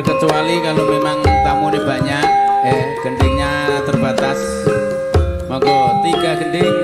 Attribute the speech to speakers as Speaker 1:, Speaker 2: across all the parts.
Speaker 1: Terkecuali kalau memang tamu ini banyak, gendingnya terbatas. Monggo 3 gending.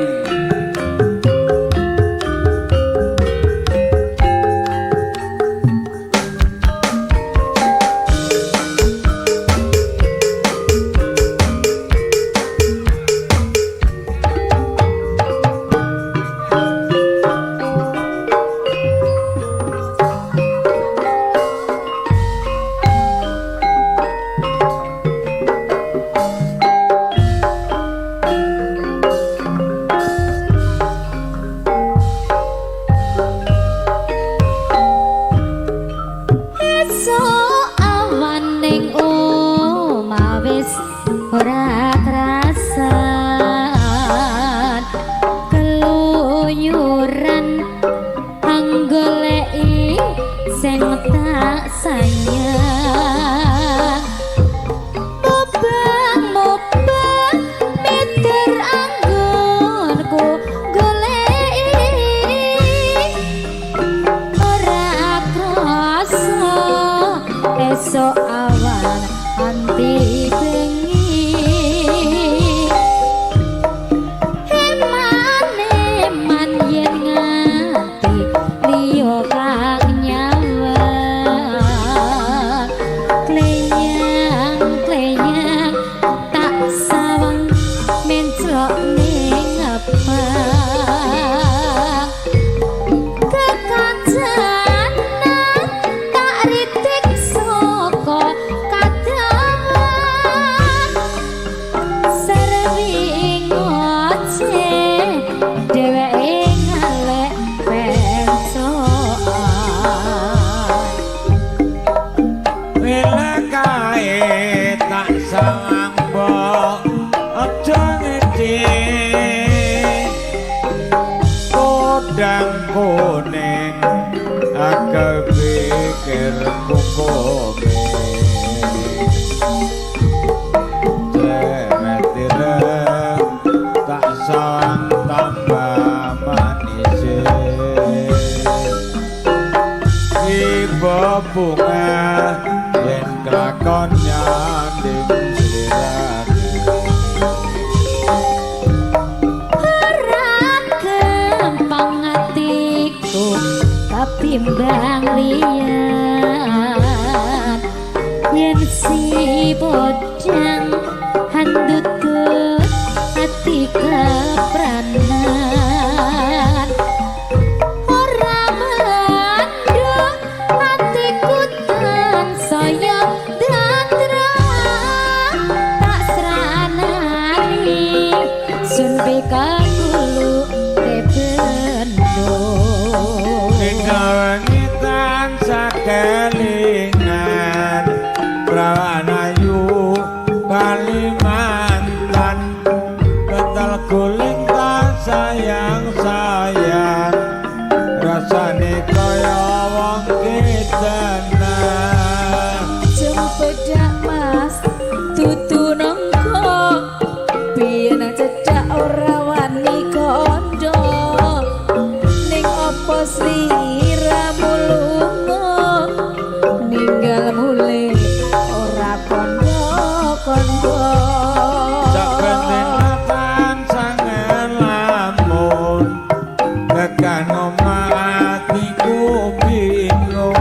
Speaker 2: Ora kerasan keluyuran anggoleki sing tak sayang mobang mitir anggonku goleki ora krasa esok awan anti
Speaker 3: kuning aku pikir kukume cemetirem tak sawang tambah manis ibu bunga yen kelakon nyanding
Speaker 2: timbang liyan yen si bodang handutku hati kepranan ora manduk hatiku tan saya dandra tak seranani sun bekakulu tebendo
Speaker 3: kawangitan sakelingan perawan ayu Kalimantan betal guling tak sayang-sayang rasane kaya wong ketenan
Speaker 2: jempedak mas tutu nongko biyen cedak ora wani kondo ning opo sliramu lunga ninggal mule ora kondo-kondo
Speaker 3: sakenatan sangen lamun tekan omah atiku bingung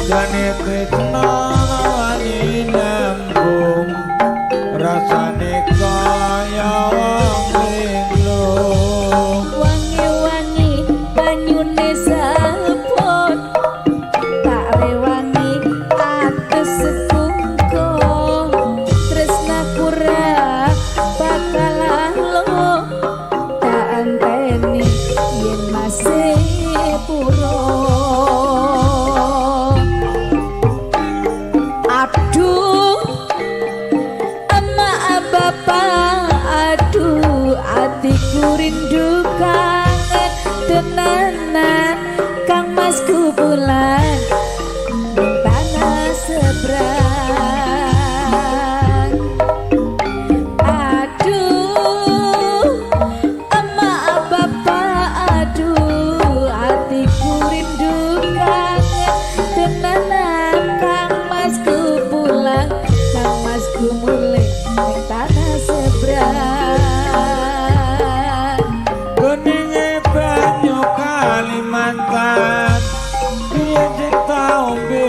Speaker 3: jane tresno wani nembung rasane kaya wong linglung
Speaker 2: wangi-wangi banyune sabon tak rewangi atus sekungkung tresnaku ra bakal alo tak anteni yen masih puro aduh emak bapak aduh atiku rindu kangen tenanan kang masku bulan ning tanah seberang aduh emak bapak aduh atiku rindu kangen tenanan kang masku ning tanah seberang.
Speaker 3: Kuninge banyu Kalimantan Biar cita ombe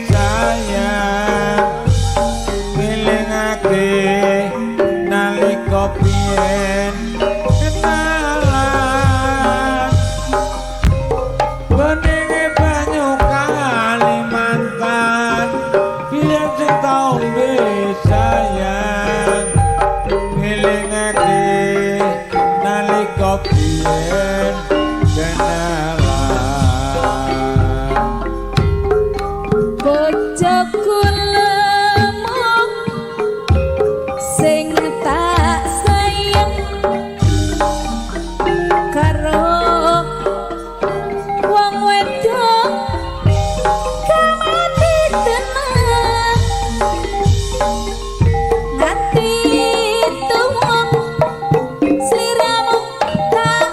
Speaker 3: sayang Ngelingake nalika biyen kenalan Kuninge banyu Kalimantan Biar cita ombe sayang Ngelingake nalika biyen kenalan
Speaker 2: Bojoku lemong sing tak sayang karo wong wedok kamati tenang ngati tuwong sliramu tak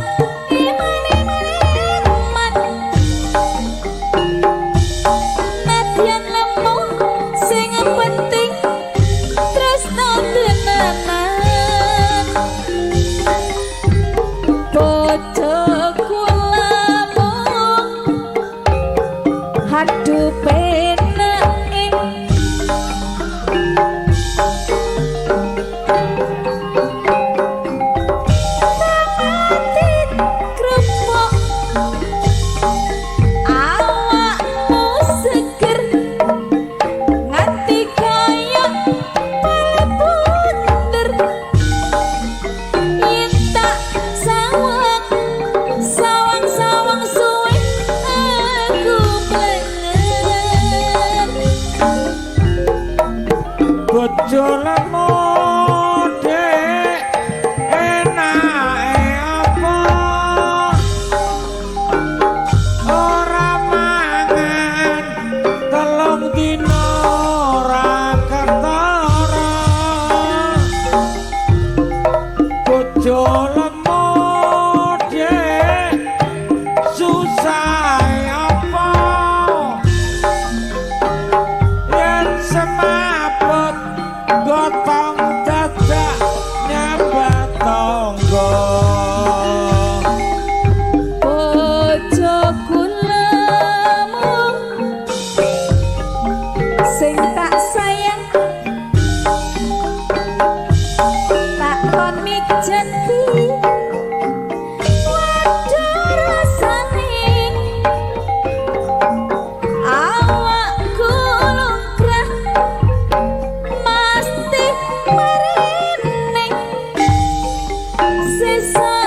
Speaker 2: iman-iman nadyan lemong sing penting tresno tenanan bojoku lemong aduh penake kamati krupuk awakmu seger nganti kaya pale bunder yen tak sawang suwe aku pengen
Speaker 3: bojo lemon dek enake apa ora mangan telung dina ora ketara bojo lemon dek susah apa yen semaput gotong dadak nyambat tonggo
Speaker 2: bojoku lemong sing tak sayang tak kon mijenti waduh rasane awakku lumrah mesti marine sesa